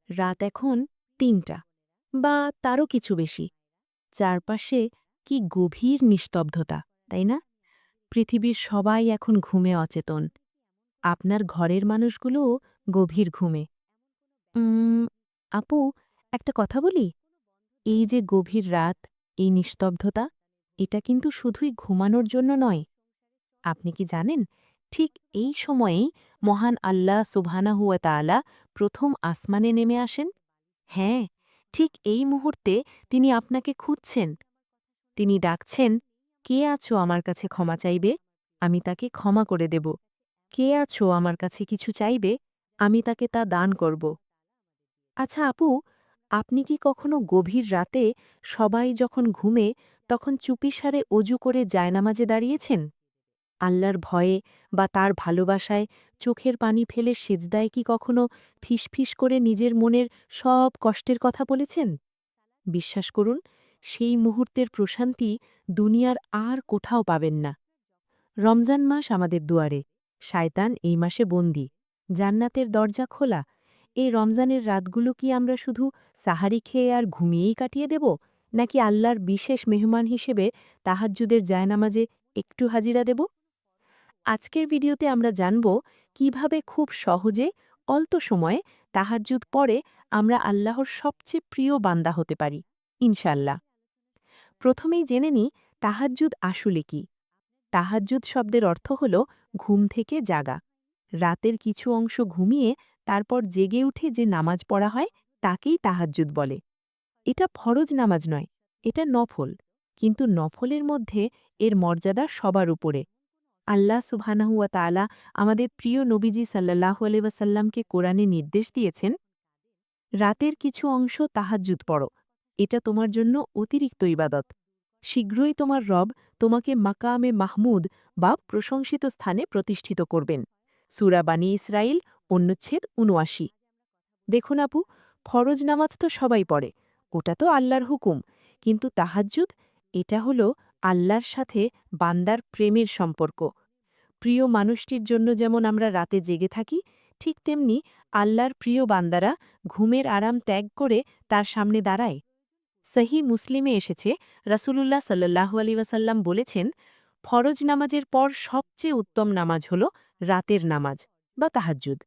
রাত এখন ৩টা বা তারও কিছু বেশি। চারপাশে কি গভীর নিস্তব্ধতা, তাই না? পৃথিবীর সবাই এখন ঘুমে অচেতন। আপনার ঘরের মানুষগুলোও গভীর ঘুমে। উম আপু, একটা কথা বলি? এই যে গভীর রাত, এই নিস্তব্ধতা, এটা কিন্তু শুধুই ঘুমানোর জন্য নয়। আপনি কি জানেন, ঠিক এই সময়েই মহান আল্লাহ সুবহানাহু ওয়া তাআলা প্রথম আসমানে নেমে আসেন? হ্যাঁ, ঠিক এই মুহূর্তে তিনি আপনাকে খুঁজছেন। তিনি ডাকছেন, কে আছো আমার কাছে ক্ষমা চাইবে? আমি তাকে ক্ষমা করে দেব। কে আছো আমার কাছে কিছু চাইবে? আমি তাকে তা দান করব। আচ্ছা আপু, আপনি কি কখনো গভীর রাতে সবাই যখন ঘুমে তখন চুপিসারে অজু করে জায়নামাজে দাঁড়িয়েছেন? আল্লাহর ভয়ে বা তার ভালোবাসায় চোখের পানি ফেলে সেজদায় কি কখনো ফিসফিস করে নিজের মনের সব কষ্টের কথা বলেছেন? বিশ্বাস করুন, সেই মুহূর্তের প্রশান্তি দুনিয়ার আর কোথাও পাবেন না। রমজান মাস আমাদের দুয়ারে, শায়তান এই মাসে বন্দী, জান্নাতের দরজা খোলা। এই রমজানের রাতগুলো কি আমরা শুধু সাহারি খেয়ে আর ঘুমিয়েই কাটিয়ে দেব, নাকি আল্লাহর বিশেষ মেহমান হিসেবে তাহাজ্জুদের জায়নামাজে একটু হাজিরা দেব? আজকের ভিডিওতে আমরা জানব কিভাবে খুব সহজে অল্প সময়ে তাহাজ্জুদ পড়ে আমরা আল্লাহর সবচেয়ে প্রিয় বান্দা হতে পারি, ইনশাল্লাহ। প্রথমেই জেনে নিই তাহাজ্জুদ আসলে কি। তাহাজ্জুদ শব্দের অর্থ হল ঘুম থেকে জাগা। রাতের কিছু অংশ ঘুমিয়ে তারপর জেগে উঠে যে নামাজ পড়া হয় তাকেই তাহাজ্জুদ বলে। এটা ফরজ নামাজ নয়, এটা নফল। কিন্তু নফলের মধ্যে এর মর্যাদা সবার উপরে। আল্লাহ সুবহানাহু ওয়া তাআলা আমাদের প্রিয় নবীজি সাল্লাল্লাহু আলাইহি ওয়াসাল্লামকে কোরআনে নির্দেশ দিয়েছেন, রাতের কিছু অংশ তাহাজ্জুদ পড়ো। এটা তোমার জন্য অতিরিক্ত ইবাদত। শীঘ্রই তোমার রব তোমাকে মাকামে মাহমুদ বা প্রশংসিত স্থানে প্রতিষ্ঠিত করবেন। সূরা বানী ইসরাইল, অনুচ্ছেদ ৭৯। দেখুন আপু, ফরজ নামাজ তো সবাই পড়ে, ওটা তো আল্লাহর হুকুম। কিন্তু তাহাজ্জুদ, এটা হলো আল্লাহর সাথে বান্দার প্রেমের সম্পর্ক। প্রিয় মানুষটির জন্য যেমন আমরা রাতে জেগে থাকি, ঠিক তেমনি আল্লাহর প্রিয় বান্দারা ঘুমের আরাম ত্যাগ করে তার সামনে দাঁড়ায়। সহি মুসলিমে এসেছে, রাসূলুল্লাহ সাল্লাল্লাহু আলাইহি ওয়াসাল্লাম বলেছেন, ফরজ নামাজের পর সবচেয়ে উত্তম নামাজ হল রাতের নামাজ বা তাহাজ্জুদ।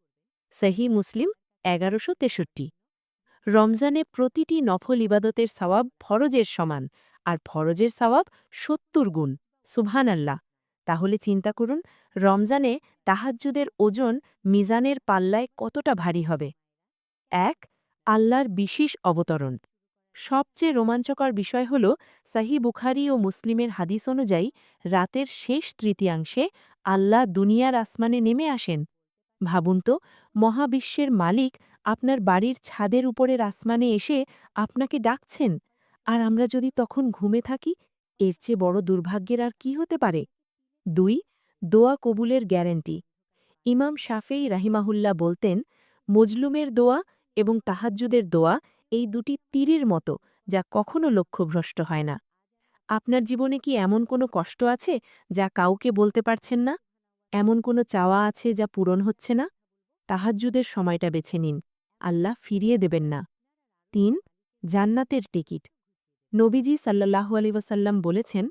সহি মুসলিম ১১৬৩। রমজানে প্রতিটি নফল ইবাদতের সওয়াব ফরজের সমান, আর ফরজের সওয়াব ৭০ গুণ। সুবহানাল্লাহ! তাহলে চিন্তা করুন, রমজানে তাহাজ্জুদের ওজন মিজানের পাল্লায় কতটা ভারী হবে। ১. আল্লাহর বিশেষ অবতরণ। সবচেয়ে রোমাঞ্চকর বিষয় হল, সহিহ বুখারী ও মুসলিমের হাদিস অনুযায়ী রাতের শেষ তৃতীয়াংশে আল্লাহ দুনিয়ার আসমানে নেমে আসেন। ভাবুন তো, মহাবিশ্বের মালিক আপনার বাড়ির ছাদের উপরের আসমানে এসে আপনাকে ডাকছেন, আর আমরা যদি তখন ঘুমে থাকি, এর চেয়ে বড় দুর্ভাগ্যের আর কি হতে পারে? ২. দোয়া কবুলের গ্যারান্টি। ইমাম শাফেই রাহিমাহুল্লাহ বলতেন, মজলুমের দোয়া এবং তাহাজ্জুদের দোয়া এই দুটি তীরের মতো, যা কখনো লক্ষ্যভ্রষ্ট হয় না। আপনার জীবনে কি এমন কোনো কষ্ট আছে যা কাউকে বলতে পারছেন না? এমন কোনো চাওয়া আছে যা পূরণ হচ্ছে না? তাহাজ্জুদের সময়টা বেছে নিন, আল্লাহ ফিরিয়ে দেবেন না। ৩. জান্নাতের টিকিট। নবীজি সাল্লাল্লাহু আলাইহি ওয়াসাল্লাম বলেছেন,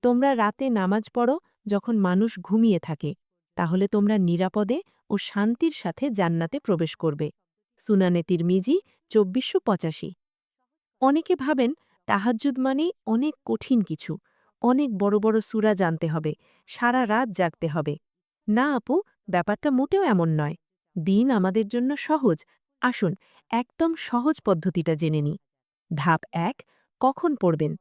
তোমরা রাতে নামাজ পড়ো যখন মানুষ ঘুমিয়ে থাকে, তাহলে তোমরা নিরাপদে ও শান্তির সাথে জান্নাতে প্রবেশ করবে। সুনানে তিরমিজি ২৪৮৫। অনেকে ভাবেন তাহাজ্জুদ মানেই অনেক কঠিন কিছু, অনেক বড় বড় সূরা জানতে হবে, সারা রাত জাগতে হবে। না আপু, ব্যাপারটা মোটেও এমন নয়। দিন আমাদের জন্য সহজ। আসুন, একদম সহজ পদ্ধতিটা জেনে নিই। ধাপ ১. কখন পড়বেন?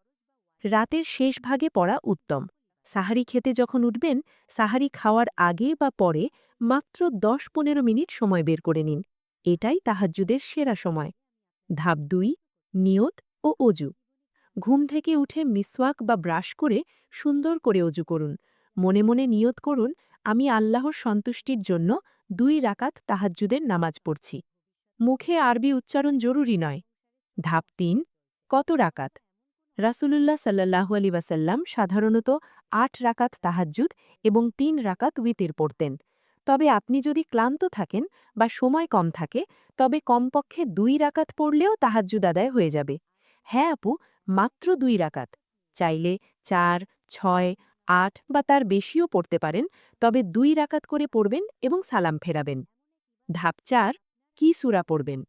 রাতের শেষ ভাগে পড়া উত্তম। সাহারি খেতে যখন উঠবেন, সাহারি খাওয়ার আগে বা পরে মাত্র ১০-১৫ মিনিট সময় বের করে নিন। এটাই তাহাজ্জুদের সেরা সময়। ধাপ ২. নিয়ত ও অজু। ঘুম থেকে উঠে মিসওয়াক বা ব্রাশ করে সুন্দর করে অজু করুন। মনে মনে নিয়ত করুন, আমি আল্লাহর সন্তুষ্টির জন্য ২ রাকাত তাহাজ্জুদের নামাজ পড়ছি। মুখে আরবি উচ্চারণ জরুরি নয়। ধাপ ৩. কত রাকাত? রাসূলুল্লাহ সাল্লাল্লাহু আলাইহি ওয়াসাল্লাম সাধারণত ৮ রাকাত তাহাজ্জুদ এবং ৩ রাকাত উইতির পড়তেন। তবে আপনি যদি ক্লান্ত থাকেন বা সময় কম থাকে, তবে কমপক্ষে 2 রাকাত পড়লেও তাহাজ্জুদ আদায় হয়ে যাবে। হ্যাঁ আপু, মাত্র 2 রাকাত। চাইলে 4, 6, 8 বা তার বেশিও পড়তে পারেন, তবে 2 রাকাত করে পড়বেন এবং সালাম ফেরাবেন। ধাপ 4, কি সূরা পড়বেন?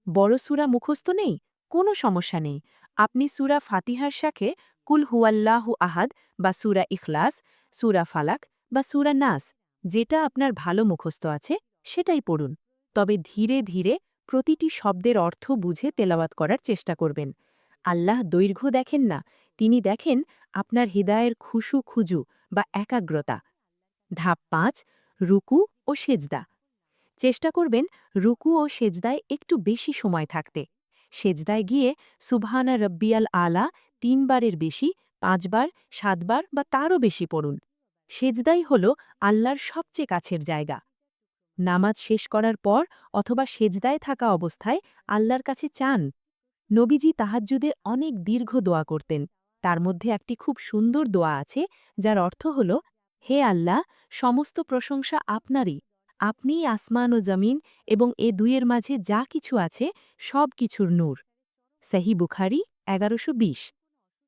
বড় সূরা মুখস্থ নেই? কোনো সমস্যা নেই। আপনি সূরা ফাতিহার সাথে কুল হুয়াল্লাহু আহাদ বা সূরা ইখলাস, সূরা ফালাক বা সূরা নাস, যেটা আপনার ভালো মুখস্থ আছে সেটাই পড়ুন। তবে ধীরে ধীরে প্রতিটি শব্দের অর্থ বুঝে তেলাওয়াত করার চেষ্টা করবেন। আল্লাহ দৈর্ঘ্য দেখেন না, তিনি দেখেন আপনার হৃদয়ের খুজু বা একাগ্রতা। ধাপ 5, রুকু ও সেজদা। চেষ্টা করবেন রুকু ও সেজদায় একটু বেশি সময় থাকতে। সেজদায় গিয়ে সুবহানা রব্বিয়াল আলা 3 বারের বেশি, 5 বার, 7 বার বা তারও বেশি পড়ুন। সেজদাই হল আল্লাহর সবচেয়ে কাছের জায়গা। নামাজ শেষ করার পর অথবা সেজদায় থাকা অবস্থায় আল্লাহর কাছে চান। নবীজি তাহাজ্জুদে অনেক দীর্ঘ দোয়া করতেন। তার মধ্যে একটি খুব সুন্দর দোয়া আছে, যার অর্থ হল, হে আল্লাহ, সমস্ত প্রশংসা আপনারই। আপনিই আসমান ও জমিন এবং এ দুইয়ের মাঝে যা কিছু আছে সব কিছুর নূর। সহি বুখারি 1120।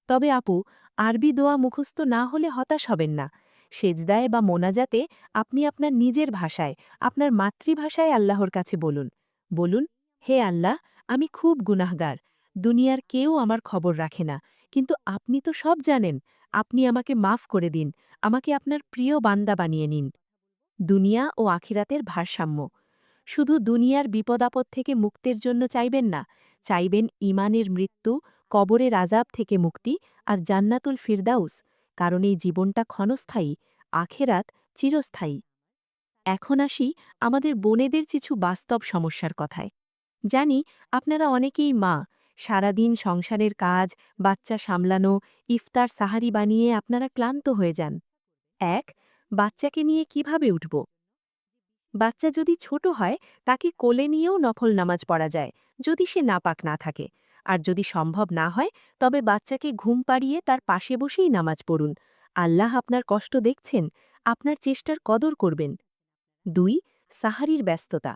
তবে আপু, আরবি দোয়া মুখস্থ না হলে হতাশ হবেন না। সেজদায় বা মোনাজাতে আপনি আপনার নিজের ভাষায়, আপনার মাতৃভাষায় আল্লাহর কাছে বলুন। বলুন, হে আল্লাহ, আমি খুব গুনাহগার। দুনিয়ার কেউ আমার খবর রাখে না, কিন্তু আপনি তো সব জানেন। আপনি আমাকে মাফ করে দিন, আমাকে আপনার প্রিয় বান্দা বানিয়ে নিন। দুনিয়া ও আখিরাতের ভারসাম্য। শুধু দুনিয়ার বিপদাপদ থেকে মুক্তির জন্য চাইবেন না, চাইবেন ঈমানের মৃত্যু, কবরের আযাব থেকে মুক্তি আর জান্নাতুল ফিরদাউস, কারণ এই জীবনটা ক্ষণস্থায়ী, আখেরাত চিরস্থায়ী। এখন আসি আমাদের বোনেদের কিছু বাস্তব সমস্যার কথায়। জানি আপনারা অনেকেই মা, সারাদিন সংসারের কাজ, বাচ্চা সামলানো, ইফতার সাহারি বানিয়ে আপনারা ক্লান্ত হয়ে যান। 1. বাচ্চাকে নিয়ে কিভাবে উঠব? বাচ্চা যদি ছোট হয়, তাকে কোলে নিয়েও নফল নামাজ পড়া যায়, যদি সে নাপাক না থাকে। আর যদি সম্ভব না হয়, তবে বাচ্চাকে ঘুম পাড়িয়ে তার পাশে বসেই নামাজ পড়ুন। আল্লাহ আপনার কষ্ট দেখছেন, আপনার চেষ্টার কদর করবেন। 2. সাহারির ব্যস্ততা।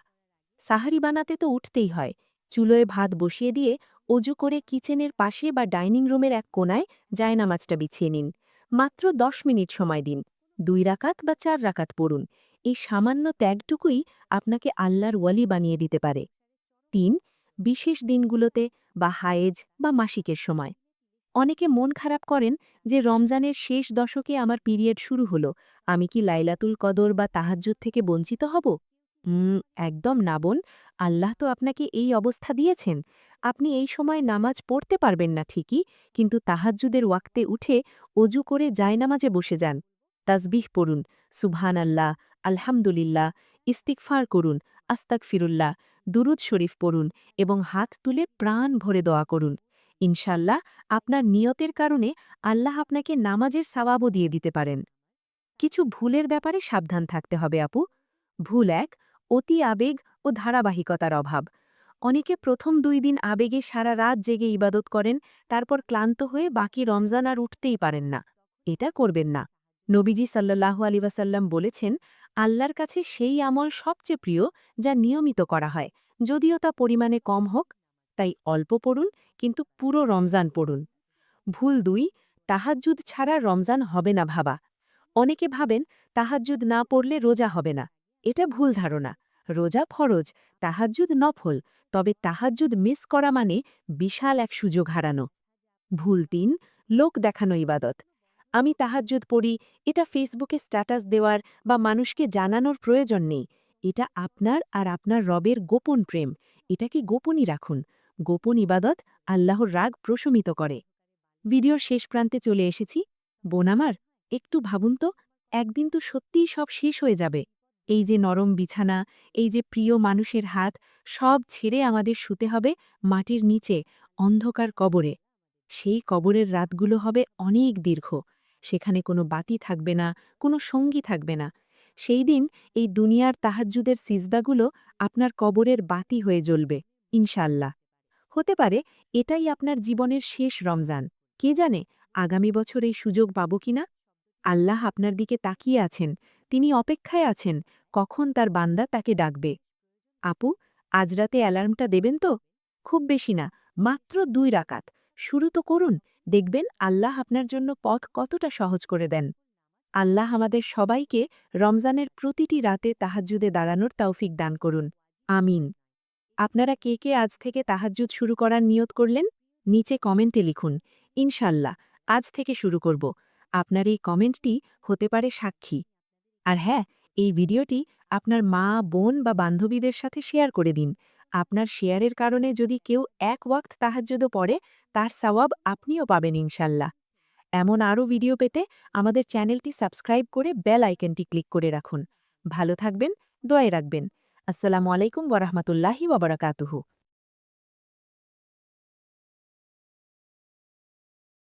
সাহারি বানাতে তো উঠতেই হয়। চুলোয় ভাত বসিয়ে দিয়ে অজু করে কিচেনের পাশে বা ডাইনিং রুমের এক কোনায় জায়নামাজটা বিছিয়ে নিন। মাত্র 10 মিনিট সময় দিন। 2 রাকাত বা 4 রাকাত পড়ুন। এই সামান্য ত্যাগটুকুই আপনাকে আল্লাহর ওয়ালি বানিয়ে দিতে পারে। 3. বিশেষ দিনগুলোতে বা হায়েজ বা মাসিকের সময়। অনেকে মন খারাপ করেন যে রমজানের শেষ দশকে আমার পিরিয়ড শুরু হলো, আমি কি লাইলাতুল কদর বা তাহাজ্জুদ থেকে বঞ্চিত হব? একদম না বোন, আল্লাহ তো আপনাকে এই অবস্থা দিয়েছেন। আপনি এই সময় নামাজ পড়তে পারবেন না ঠিকই, কিন্তু তাহাজ্জুদের ওয়াক্তে উঠে অজু করে জায়নামাজে বসে যান। তাসবিহ পড়ুন, সুবহান আল্লাহ, আলহামদুলিল্লাহ, ইস্তিগফার করুন, আস্তাগফিরুল্লাহ, দুরুদ শরীফ পড়ুন এবং হাত তুলে প্রাণ ভরে দোয়া করুন। ইনশাল্লাহ আপনার নিয়তের কারণে আল্লাহ আপনাকে নামাজের সওয়াবও দিয়ে দিতে পারেন। কিছু ভুলের ব্যাপারে সাবধান থাকতে হবে আপু। ভুল 1, অতি আবেগ ও ধারাবাহিকতার অভাব। অনেকে প্রথম 2 দিন আবেগে সারা রাত জেগে ইবাদত করেন, তারপর ক্লান্ত হয়ে বাকি রমজান আর উঠতেই পারেন না। এটা করবেন না। নবীজি সাল্লাল্লাহু আলাইহি ওয়াসাল্লাম বলেছেন, আল্লাহর কাছে সেই আমল সবচেয়ে প্রিয় যা নিয়মিত করা হয়, যদিও তা পরিমাণে কম হোক। তাই অল্প পড়ুন, কিন্তু পুরো রমজান পড়ুন। ভুল 2, তাহাজ্জুদ ছাড়া রমজান হবে না ভাবা। অনেকে ভাবেন তাহাজ্জুদ না পড়লে রোজা হবে না। এটা ভুল ধারণা। রোজা ফরজ, তাহাজ্জুদ নফল, তবে তাহাজ্জুদ মিস করা মানে বিশাল এক সুযোগ হারানো। ভুল 3, লোক দেখানো ইবাদত। আমি তাহাজ্জুদ পড়ি, এটা ফেসবুকে স্ট্যাটাস দেওয়ার বা মানুষকে জানানোর প্রয়োজন নেই। এটা আপনার আর আপনার রবের গোপন প্রেম। এটাকে গোপনই রাখুন। গোপন ইবাদত আল্লাহর রাগ প্রশমিত করে। ভিডিওর শেষ প্রান্তে চলে এসেছি। বোন আমার, একটু ভাবুন তো, একদিন তো সত্যিই সব শেষ হয়ে যাবে। এই যে নরম বিছানা, এই যে প্রিয় মানুষের হাত, সব ছেড়ে আমাদের শুতে হবে মাটির নিচে, অন্ধকার কবরে। সেই কবরের রাতগুলো হবে অনেক দীর্ঘ। সেখানে কোনো বাতি থাকবে না, কোনো সঙ্গী থাকবে না। সেই দিন এই দুনিয়ার তাহাজ্জুদের সিজদাগুলো আপনার কবরের বাতি হয়ে জ্বলবে, ইনশাল্লাহ। হতে পারে এটাই আপনার জীবনের শেষ রমজান। কে জানে আগামী বছর এই সুযোগ পাব কিনা। আল্লাহ আপনার দিকে তাকিয়ে আছেন, তিনি অপেক্ষায় আছেন কখন তার বান্দা তাকে ডাকবে। আপু, আজ রাতে অ্যালার্মটা দেবেন তো? খুব বেশি না, মাত্র 2 রাকাত। শুরু তো করুন, দেখবেন আল্লাহ আপনার জন্য পথ কতটা সহজ করে দেন। আল্লাহ আমাদের সবাইকে রমজানের প্রতিটি রাতে তাহাজ্জুদে দাঁড়ানোর তৌফিক দান করুন। আমিন। আপনারা কে কে আজ থেকে তাহাজ্জুদ শুরু করার নিয়ত করলেন? নিচে কমেন্টে লিখুন। ইনশাল্লাহ, আজ থেকে শুরু করব। আপনার এই কমেন্টটি হতে পারে সাক্ষী। আর হ্যাঁ, এই ভিডিওটি আপনার মা, বোন বা বান্ধবীদের সাথে শেয়ার করে দিন। আপনার শেয়ারের কারণে যদি কেউ এক ওয়াক্ত তাহাজ্জুদও পড়ে, তার সওয়াব আপনিও পাবেন ইনশাল্লাহ। এমন আরও ভিডিও পেতে আমাদের চ্যানেলটি সাবস্ক্রাইব করে বেল আইকনটি ক্লিক করে রাখুন। ভালো থাকবেন, দোয়ায় রাখবেন। আসসালামু আলাইকুম ওয়া রাহমাতুল্লাহি ওয়া বারাকাতুহু।